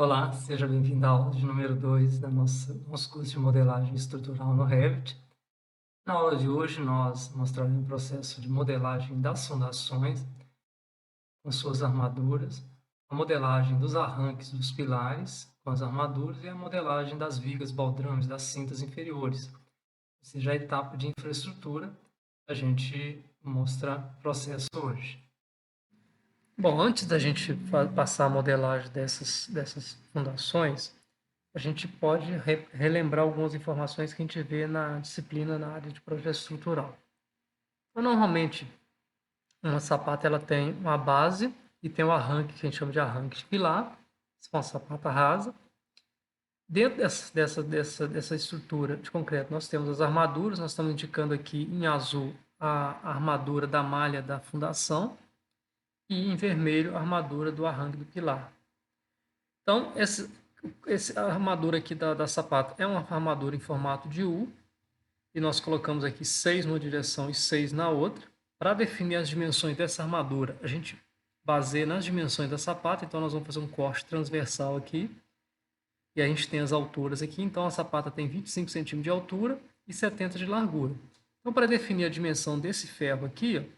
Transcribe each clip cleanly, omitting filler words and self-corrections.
Olá, seja bem-vindo à aula de número 2 da nosso curso de modelagem estrutural no Revit. Na aula de hoje, nós mostraremos o processo de modelagem das fundações com suas armaduras, a modelagem dos arranques dos pilares com as armaduras e a modelagem das vigas baldrames das cintas inferiores, ou seja, a etapa de infraestrutura. A gente mostra o processo hoje. Bom, antes da gente passar a modelagem dessas fundações, a gente pode relembrar algumas informações que a gente vê na disciplina na área de projeto estrutural. Então, normalmente, uma sapata ela tem uma base e tem o arranque, que a gente chama de arranque de pilar, se for uma sapata rasa. Dentro dessa estrutura de concreto, nós temos as armaduras, nós estamos indicando aqui em azul a armadura da malha da fundação e em vermelho a armadura do arranque do pilar. Então, essa armadura aqui da sapata é uma armadura em formato de U, e nós colocamos aqui 6 numa direção e 6 na outra. Para definir as dimensões dessa armadura, a gente baseia nas dimensões da sapata, então nós vamos fazer um corte transversal aqui, e a gente tem as alturas aqui, então a sapata tem 25 centímetros de altura e 70 de largura. Então, para definir a dimensão desse ferro aqui,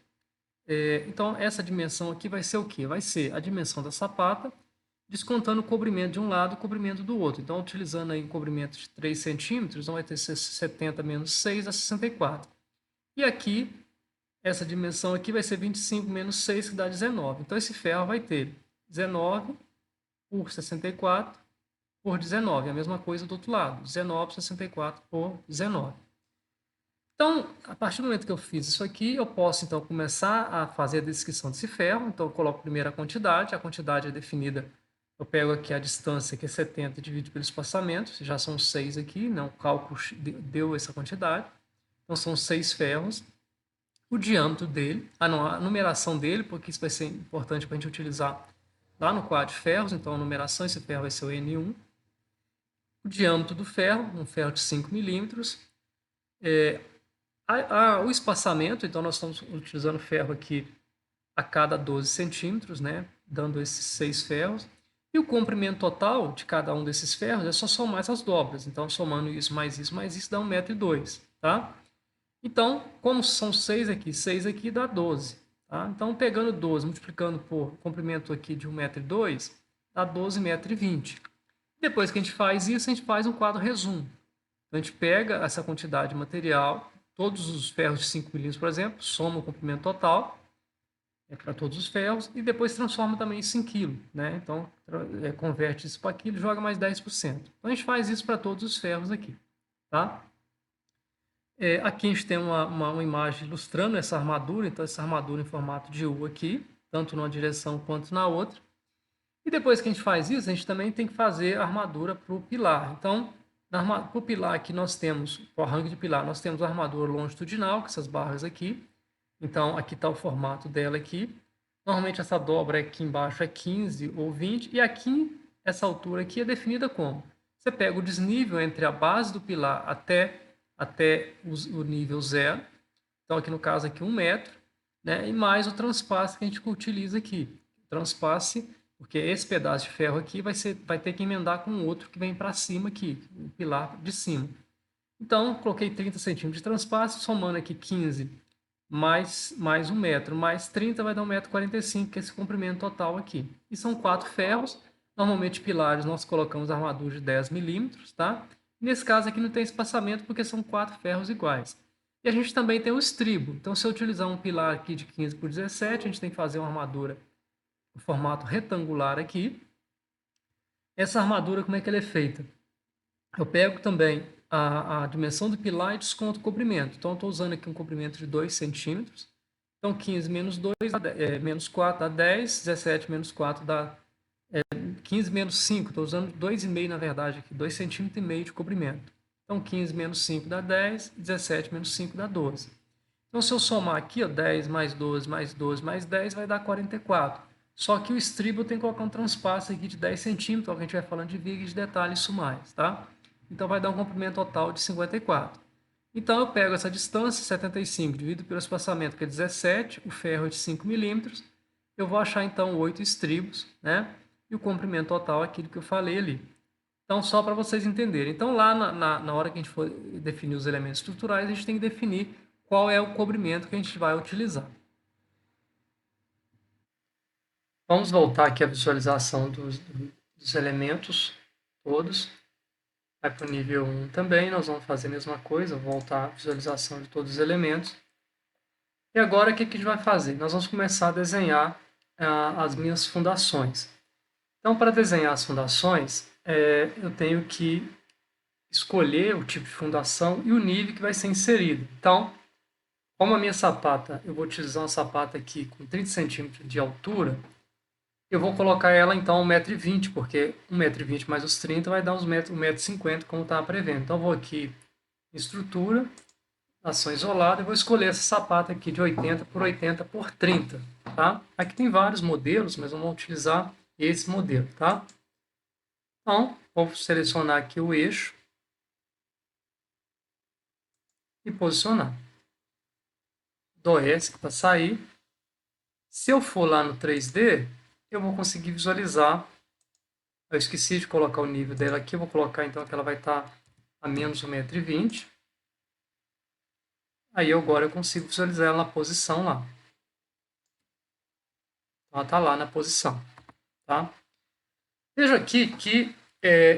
então essa dimensão aqui vai ser o quê? Vai ser a dimensão da sapata, descontando o cobrimento de um lado e o cobrimento do outro. Então, utilizando aí um cobrimento de 3 centímetros, então vai ter 70 menos 6 dá 64. E aqui, essa dimensão aqui vai ser 25 menos 6, que dá 19. Então, esse ferro vai ter 19 por 64 por 19. A mesma coisa do outro lado, 19 por 64 por 19. Então, a partir do momento que eu fiz isso aqui, eu posso, então, começar a fazer a descrição desse ferro. Então, eu coloco primeiro a quantidade é definida. Eu pego aqui a distância, que é 70, e divido pelo espaçamento, já são 6 aqui, né? O cálculo deu essa quantidade. Então, são 6 ferros. O diâmetro dele, a numeração dele, porque isso vai ser importante para a gente utilizar lá no quadro de ferros. Então, a numeração, esse ferro vai ser o N1. O diâmetro do ferro, um ferro de 5 milímetros. O espaçamento, então, nós estamos utilizando ferro aqui a cada 12 centímetros, né? Dando esses 6 ferros. E o comprimento total de cada um desses ferros é só somar essas dobras. Então, somando isso, mais isso, dá 1,02 m, tá? Então, como são 6 aqui dá 12. Tá? Então, pegando 12, multiplicando por comprimento aqui de 1,02 m, dá 12,20 m. Depois que a gente faz isso, a gente faz um quadro resumo. Então, a gente pega essa quantidade de material, todos os ferros de 5 milímetros, por exemplo, soma o comprimento total, para todos os ferros, e depois transforma também isso em quilo, né? Então, converte isso para quilo e joga mais 10%. Então, a gente faz isso para todos os ferros aqui, tá? Aqui a gente tem uma imagem ilustrando essa armadura, então essa armadura em formato de U aqui, tanto numa direção quanto na outra. E depois que a gente faz isso, a gente também tem que fazer a armadura para o pilar. Então, para o pilar aqui nós temos, para o arranque de pilar, nós temos a armadura longitudinal, com essas barras aqui. Então, aqui está o formato dela aqui. Normalmente essa dobra aqui embaixo é 15 ou 20, e aqui, essa altura aqui é definida como? Você pega o desnível entre a base do pilar até o nível zero, então aqui no caso aqui 1 metro, né? E mais o transpasse que a gente utiliza aqui. O transpasse, porque esse pedaço de ferro aqui vai ter que emendar com outro que vem para cima aqui, o pilar de cima. Então, coloquei 30 centímetros de transpasse, somando aqui 15 mais 1 metro, mais 30 vai dar 1,45 m, que é esse comprimento total aqui. E são 4 ferros. Normalmente, pilares, nós colocamos armadura de 10 milímetros, tá? Nesse caso aqui não tem espaçamento, porque são 4 ferros iguais. E a gente também tem o estribo. Então, se eu utilizar um pilar aqui de 15 por 17, a gente tem que fazer uma armadura no formato retangular aqui. Essa armadura, como é que ela é feita? Eu pego também a dimensão do pilar e desconto o comprimento. Então, eu estou usando aqui um comprimento de 2 centímetros. Então, 15 menos 2, menos 4 dá 10, 17 menos 4 dá 15 menos 5. Estou usando 2,5 na verdade aqui, 2,5 centímetros de comprimento. Então, 15 menos 5 dá 10, 17 menos 5 dá 12. Então, se eu somar aqui, ó, 10 mais 12 mais 12 mais 10 vai dar 44. Só que o estribo eu tenho que colocar um transpasse aqui de 10 centímetros, ó, que a gente vai falando de viga e de detalhe isso mais, tá? Então, vai dar um comprimento total de 54. Então, eu pego essa distância, 75, divido pelo espaçamento, que é 17, o ferro é de 5 milímetros. Eu vou achar, então, 8 estribos, né? e o comprimento total é aquilo que eu falei ali. Então, só para vocês entenderem. Então, lá na hora que a gente for definir os elementos estruturais, a gente tem que definir qual é o cobrimento que a gente vai utilizar. Vamos voltar aqui à visualização dos elementos todos. Vai para o nível 1 também, nós vamos fazer a mesma coisa, voltar à visualização de todos os elementos. E agora, o que a gente vai fazer? Nós vamos começar a desenhar as minhas fundações. Então, para desenhar as fundações, eu tenho que escolher o tipo de fundação e o nível que vai ser inserido. Então, como a minha sapata, eu vou utilizar uma sapata aqui com 30 centímetros de altura, eu vou colocar ela então 1,20 m, porque 1,20 m mais os 30 vai dar uns 1,50 m, como estava prevendo. Então, eu vou aqui em estrutura, ação isolada, e vou escolher essa sapata aqui de 80 por 80 por 30. Tá? Aqui tem vários modelos, mas vamos utilizar esse modelo. Tá? Então, vou selecionar aqui o eixo e posicionar. Dou ESC para sair. Se eu for lá no 3D, eu vou conseguir visualizar. Eu esqueci de colocar o nível dela aqui, eu vou colocar então que ela vai estar a menos 1,20 m. Aí agora eu consigo visualizar ela na posição lá. Ela está lá na posição. Tá? Veja aqui que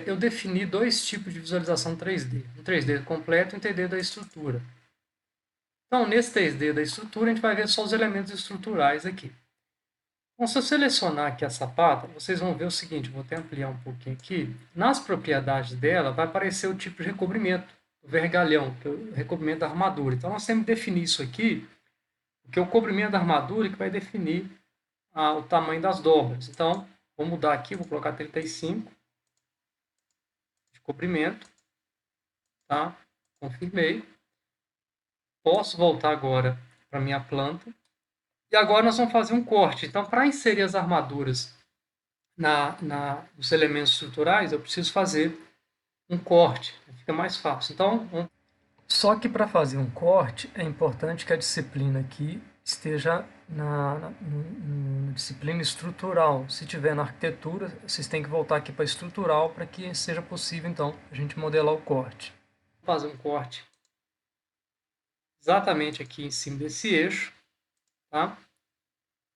eu defini dois tipos de visualização 3D. Um 3D completo e um 3D da estrutura. Então, nesse 3D da estrutura, a gente vai ver só os elementos estruturais aqui. Então, se eu selecionar aqui a sapata, vocês vão ver o seguinte, vou até ampliar um pouquinho aqui. Nas propriedades dela, vai aparecer o tipo de recobrimento, o vergalhão, que é o recobrimento da armadura. Então, nós temos que definir isso aqui, porque o cobrimento da armadura é que vai definir o tamanho das dobras. Então, vou mudar aqui, vou colocar 35 de cobrimento. Tá? Confirmei. Posso voltar agora para a minha planta. E agora nós vamos fazer um corte. Então, para inserir as armaduras nos elementos estruturais, eu preciso fazer um corte. Fica mais fácil. Então, só que para fazer um corte, é importante que a disciplina aqui esteja na disciplina estrutural. Se tiver na arquitetura, vocês têm que voltar aqui para estrutural para que seja possível, então, a gente modelar o corte. Vou fazer um corte exatamente aqui em cima desse eixo. Tá?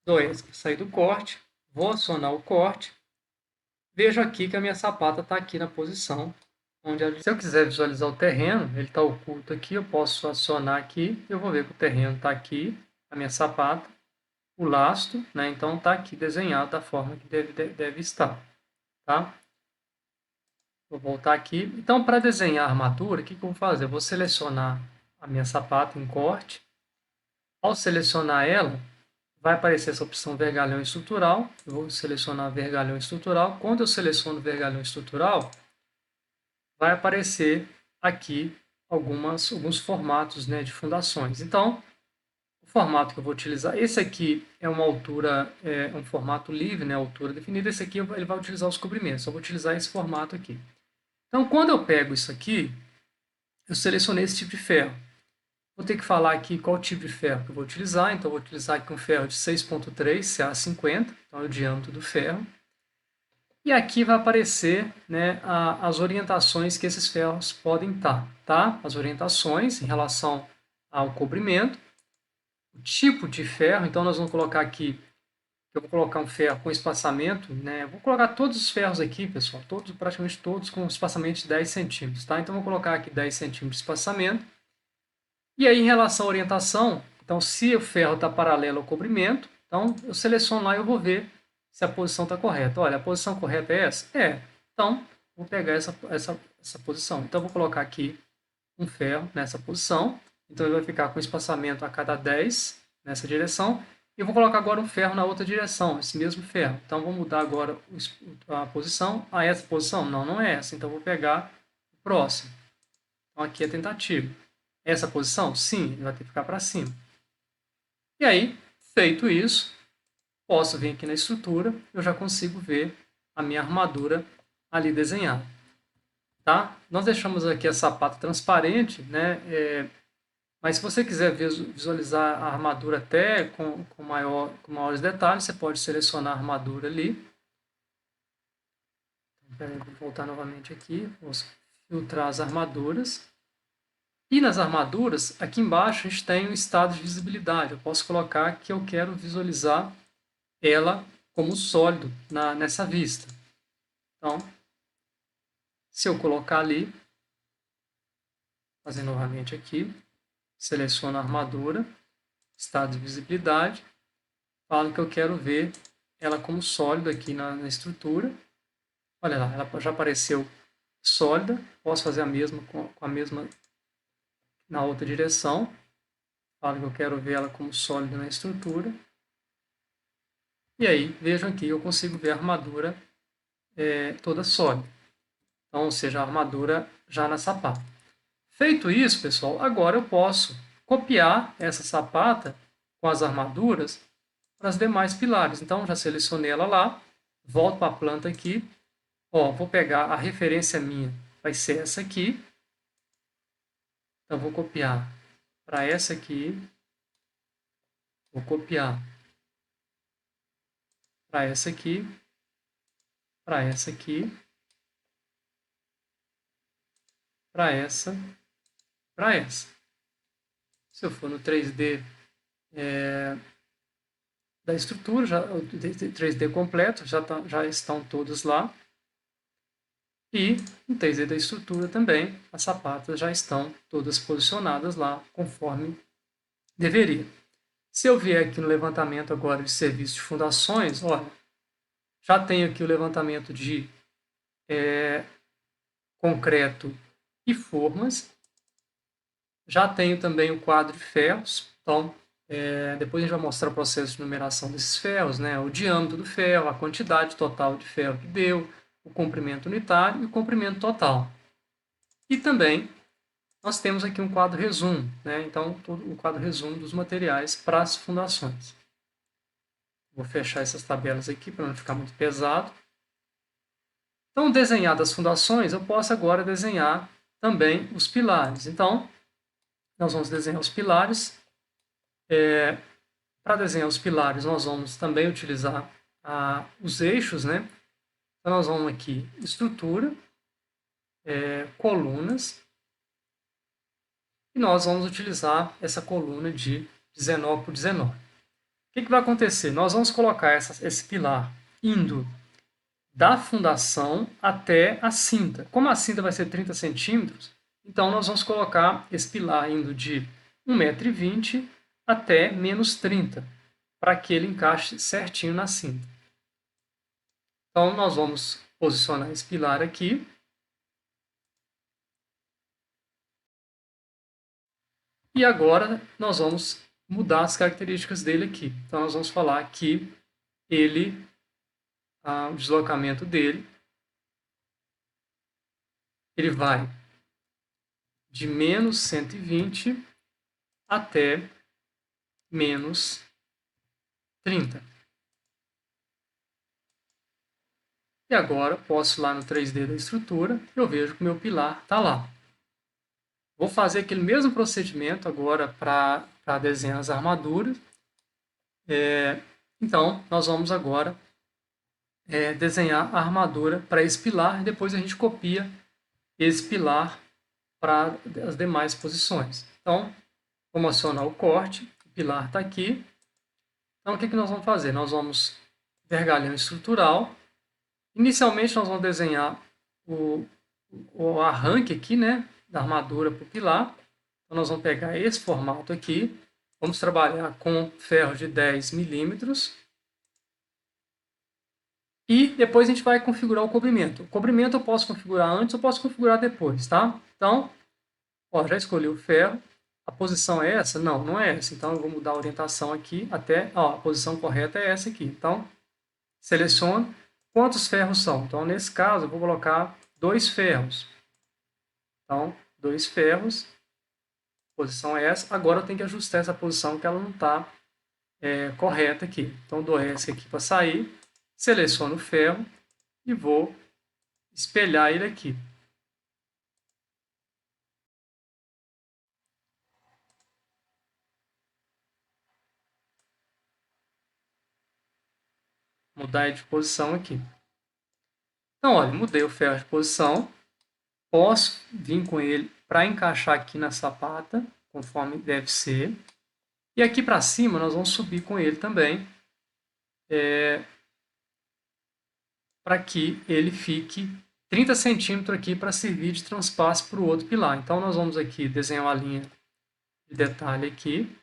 Dou ESC para sair do corte. Vou acionar o corte. Vejo aqui que a minha sapata está aqui na posição. Se eu quiser visualizar o terreno, ele está oculto aqui, eu posso acionar aqui. Eu vou ver que o terreno está aqui, a minha sapata. O lastro, né? Então está aqui desenhado da forma que deve estar. Tá? Vou voltar aqui. Então, para desenhar a armadura, o que eu vou fazer? Eu vou selecionar a minha sapata em corte. Ao selecionar ela, vai aparecer essa opção vergalhão estrutural. Eu vou selecionar vergalhão estrutural. Quando eu seleciono vergalhão estrutural, vai aparecer aqui alguns formatos, né, de fundações. Então, o formato que eu vou utilizar, esse aqui é uma altura, um formato livre, né, altura definida. Esse aqui ele vai utilizar os cobrimentos. Eu vou utilizar esse formato aqui. Então, quando eu pego isso aqui, eu selecionei esse tipo de ferro. Vou ter que falar aqui qual tipo de ferro que eu vou utilizar. Então, eu vou utilizar aqui um ferro de 6.3 CA50, então é o diâmetro do ferro. E aqui vai aparecer, né, as orientações que esses ferros podem estar. Tá? As orientações em relação ao cobrimento, o tipo de ferro. Então, nós vamos colocar aqui, eu vou colocar um ferro com espaçamento, né? Vou colocar todos os ferros aqui, pessoal, praticamente todos com espaçamento de 10 centímetros. Tá? Então, vou colocar aqui 10 centímetros de espaçamento. E aí, em relação à orientação, então, se o ferro está paralelo ao cobrimento, então eu seleciono lá e eu vou ver se a posição está correta. Olha, a posição correta é essa? É. Então, vou pegar essa posição. Então, eu vou colocar aqui um ferro nessa posição. Então, ele vai ficar com espaçamento a cada 10 nessa direção. E eu vou colocar agora um ferro na outra direção, esse mesmo ferro. Então, vou mudar agora a posição. Essa posição? Não, não é essa. Então, eu vou pegar o próximo. Então, aqui é a tentativa. Essa posição? Sim, ele vai ter que ficar para cima. E aí, feito isso, posso vir aqui na estrutura, eu já consigo ver a minha armadura ali desenhada. Tá? Nós deixamos aqui a sapata transparente, né? Mas se você quiser visualizar a armadura até com maiores detalhes, você pode selecionar a armadura ali. Vou voltar novamente aqui, vou filtrar as armaduras. E nas armaduras, aqui embaixo a gente tem o estado de visibilidade. Eu posso colocar que eu quero visualizar ela como sólido nessa vista. Então, se eu colocar ali, fazer novamente aqui, seleciono a armadura, estado de visibilidade, falo que eu quero ver ela como sólido aqui na estrutura. Olha lá, ela já apareceu sólida, posso fazer a mesma com a mesma na outra direção. Falo que eu quero ver ela como sólida na estrutura. E aí, vejam aqui, eu consigo ver a armadura toda sólida. Então, ou seja, a armadura já na sapata. Feito isso, pessoal, agora eu posso copiar essa sapata com as armaduras para os demais pilares. Então, já selecionei ela lá, volto para a planta aqui. Ó, vou pegar a referência minha, vai ser essa aqui. Então, vou copiar para essa aqui. Vou copiar para essa aqui, para essa aqui, para essa, para essa. Se eu for no 3D da estrutura, já, o 3D completo, já estão todos lá. E no 3D da estrutura também, as sapatas já estão todas posicionadas lá, conforme deveria. Se eu vier aqui no levantamento agora de serviço de fundações, olha, já tenho aqui o levantamento de concreto e formas. Já tenho também o quadro de ferros. Então, depois a gente vai mostrar o processo de numeração desses ferros, né? O diâmetro do ferro, a quantidade total de ferro que deu, o comprimento unitário e o comprimento total. E também nós temos aqui um quadro resumo, né? Então, o quadro resumo dos materiais para as fundações. Vou fechar essas tabelas aqui para não ficar muito pesado. Então, desenhadas as fundações, eu posso agora desenhar também os pilares. Então, nós vamos desenhar os pilares. Para desenhar os pilares, nós vamos também utilizar os eixos, né? Então, nós vamos aqui, estrutura, colunas, e nós vamos utilizar essa coluna de 19 por 19. O que vai acontecer? Nós vamos colocar esse pilar indo da fundação até a cinta. Como a cinta vai ser 30 centímetros, então nós vamos colocar esse pilar indo de 1,20 m até menos 30, para que ele encaixe certinho na cinta. Então nós vamos posicionar esse pilar aqui. E agora nós vamos mudar as características dele aqui. Então nós vamos falar que o deslocamento dele, ele vai de menos 120 até menos 30. E agora posso ir lá no 3D da estrutura, eu vejo que o meu pilar está lá. Vou fazer aquele mesmo procedimento agora para desenhar as armaduras. Então, nós vamos agora desenhar a armadura para esse pilar e depois a gente copia esse pilar para as demais posições. Então, vamos acionar o corte, o pilar está aqui. Então, o que nós vamos fazer? Nós vamos vergalhão estrutural. Inicialmente, nós vamos desenhar o arranque aqui, né, da armadura para o pilar. Então, nós vamos pegar esse formato aqui, vamos trabalhar com ferro de 10 milímetros. E depois a gente vai configurar o cobrimento. O cobrimento eu posso configurar antes ou posso configurar depois, tá? Então, ó, já escolhi o ferro. A posição é essa? Não, não é essa. Então, eu vou mudar a orientação aqui até... Ó, a posição correta é essa aqui. Então, seleciono quantos ferros são. Então, nesse caso, eu vou colocar 2 ferros. Então, 2 ferros. Posição é essa. Agora, eu tenho que ajustar essa posição que ela não está correta aqui. Então, dou S aqui para sair. Seleciono o ferro e vou espelhar ele aqui. Mudar de posição aqui. Então, olha, mudei o ferro de posição, posso vir com ele para encaixar aqui na sapata, conforme deve ser. E aqui para cima nós vamos subir com ele também, para que ele fique 30 centímetros aqui para servir de transpasse para o outro pilar. Então nós vamos aqui desenhar uma linha de detalhe aqui,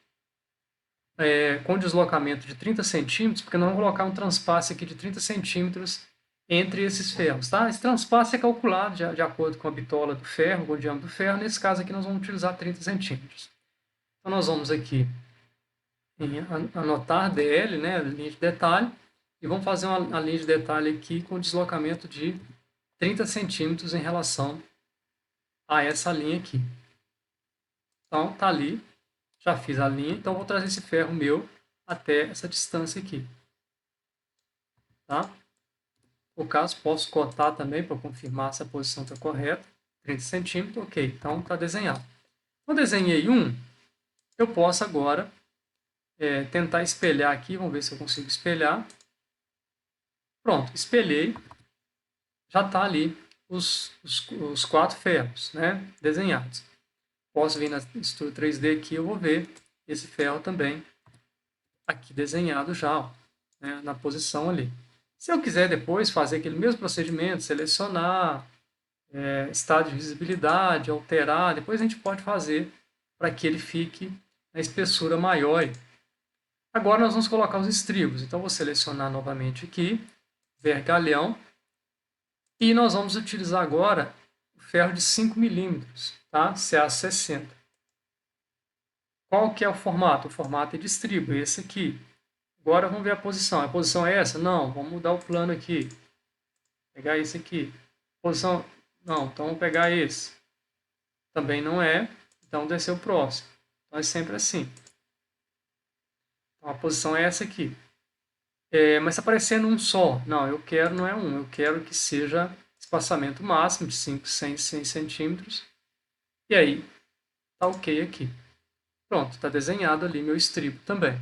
com deslocamento de 30 centímetros, porque nós vamos colocar um transpasse aqui de 30 centímetros entre esses ferros. Tá? Esse transpasse é calculado de acordo com a bitola do ferro, com o diâmetro do ferro. Nesse caso aqui nós vamos utilizar 30 centímetros. Então nós vamos aqui em anotar DL, né, linha de detalhe, e vamos fazer uma linha de detalhe aqui com deslocamento de 30 centímetros em relação a essa linha aqui. Então, tá ali, já fiz a linha, então vou trazer esse ferro meu até essa distância aqui. Tá? No caso, posso cotar também para confirmar se a posição está correta. 30 centímetros, ok, então está desenhado. Eu desenhei um, eu posso agora tentar espelhar aqui, vamos ver se eu consigo espelhar. Pronto, espelhei, já está ali os 4 ferros, né, desenhados. Posso vir na Studio 3D aqui, eu vou ver esse ferro também aqui desenhado já, ó, né, na posição ali. Se eu quiser depois fazer aquele mesmo procedimento, selecionar, estado de visibilidade, alterar, depois a gente pode fazer para que ele fique na espessura maior. Agora nós vamos colocar os estribos. Então vou selecionar novamente aqui, vergalhão, e nós vamos utilizar agora o ferro de 5 milímetros, tá? CA60. Qual que é o formato? O formato é de estribo, esse aqui. Agora vamos ver a posição. A posição é essa? Não, vamos mudar o plano aqui. Pegar esse aqui. Posição, não, então vamos pegar esse. Também não é, então descer o próximo. Então é sempre assim. Então a posição é essa aqui. Mas está aparecendo um só. Não, eu quero, não é um, eu quero que seja espaçamento máximo de 5, 100 centímetros. E aí, tá ok aqui. Pronto, está desenhado ali meu estribo também.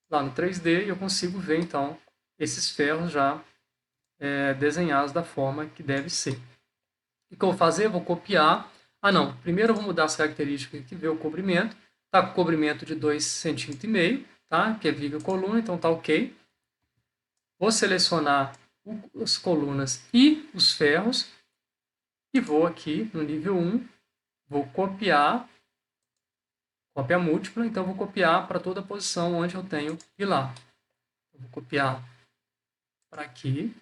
Lá no 3D eu consigo ver, então, esses ferros já desenhados da forma que deve ser. O que eu vou fazer? Eu vou copiar. Ah, não. Primeiro eu vou mudar as características aqui, ver o cobrimento. Está com cobrimento de 2,5 cm, tá? Que é viga coluna, então tá ok. Vou selecionar as colunas e os ferros. E vou aqui no nível 1, vou copiar, cópia múltipla, então vou copiar para toda a posição onde eu tenho pilar. Eu vou copiar para aqui,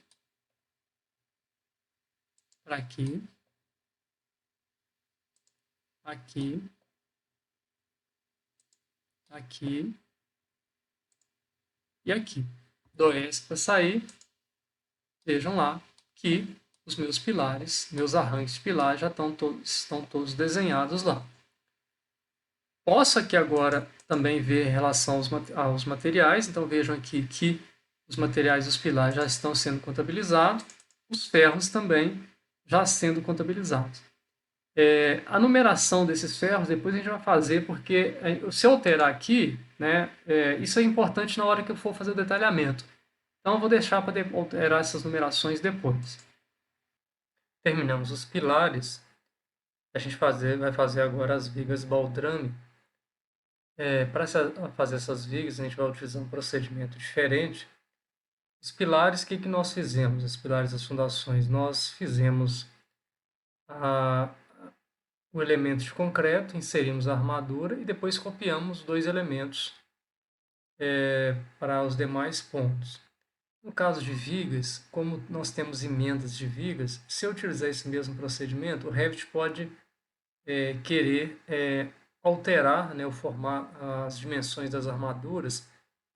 aqui, aqui e aqui. Dou S para sair. Vejam lá que os meus pilares, meus arranques de pilar já estão todos desenhados lá. Posso aqui agora também ver em relação aos materiais. Então vejam aqui que os materiais dos pilares já estão sendo contabilizados. Os ferros também já sendo contabilizados. A numeração desses ferros depois a gente vai fazer, porque se eu alterar aqui, né, isso é importante na hora que eu for fazer o detalhamento. Então eu vou deixar para alterar essas numerações depois. Terminamos os pilares. A gente vai fazer agora as vigas baldrame. Para fazer essas vigas, a gente vai utilizar um procedimento diferente. Os pilares, o que nós fizemos? Os pilares das fundações, nós fizemos o elemento de concreto, inserimos a armadura e depois copiamos 2 elementos para os demais pontos. No caso de vigas, como nós temos emendas de vigas, se eu utilizar esse mesmo procedimento, o Revit pode querer alterar, né, as dimensões das armaduras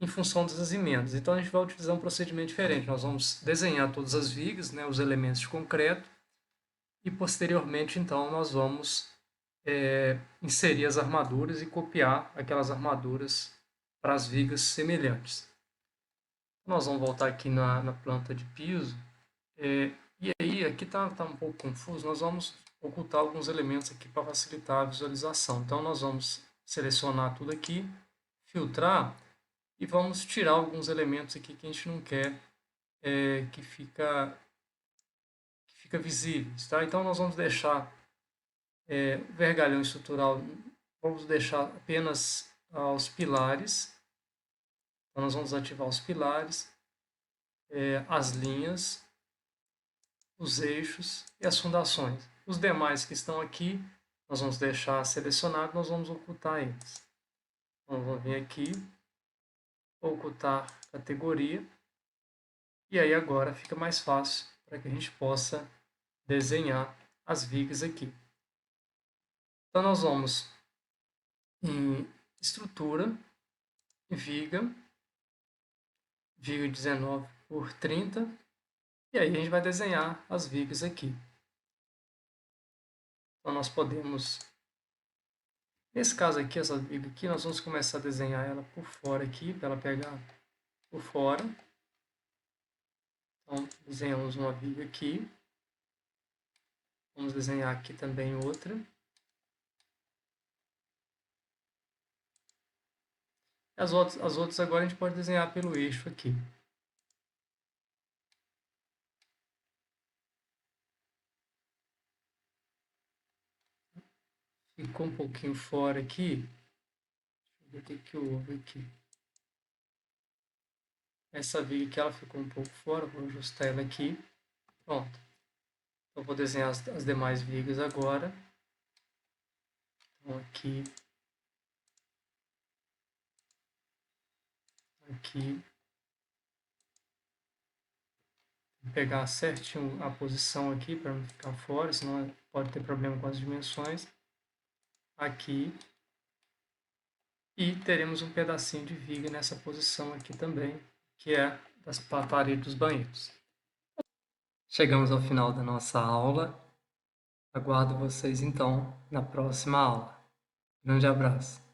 em função dessas emendas. Então a gente vai utilizar um procedimento diferente. Nós vamos desenhar todas as vigas, né, os elementos de concreto, e posteriormente então nós vamos inserir as armaduras e copiar aquelas armaduras para as vigas semelhantes. Nós vamos voltar aqui na planta de piso. E aí, aqui está um pouco confuso, nós vamos ocultar alguns elementos aqui para facilitar a visualização. Então, nós vamos selecionar tudo aqui, filtrar e vamos tirar alguns elementos aqui que a gente não quer que fica fica visíveis, tá? Então nós vamos deixar o vergalhão estrutural, vamos deixar apenas aos pilares. Então nós vamos ativar os pilares, as linhas, os eixos e as fundações. Os demais que estão aqui, nós vamos deixar selecionado, nós vamos ocultar eles. Então vamos vir aqui, ocultar categoria, e aí agora fica mais fácil para que a gente possa desenhar as vigas aqui. Então nós vamos em estrutura, viga 19 por 30, e aí a gente vai desenhar as vigas aqui. Então nós podemos, nesse caso aqui, essa viga aqui, nós vamos começar a desenhar ela por fora aqui, para ela pegar por fora. Então desenhamos uma viga aqui. Vamos desenhar aqui também outra. As outras agora a gente pode desenhar pelo eixo aqui. Ficou um pouquinho fora aqui. Deixa eu ver o que houve aqui. Essa viga aqui ela ficou um pouco fora, vou ajustar ela aqui. Pronto. Então vou desenhar as demais vigas agora. Então aqui. Aqui. Vou pegar certinho a posição aqui para não ficar fora, senão pode ter problema com as dimensões. Aqui. E teremos um pedacinho de viga nessa posição aqui também, que é das paredes dos banheiros. Chegamos ao final da nossa aula. Aguardo vocês então na próxima aula. Grande abraço.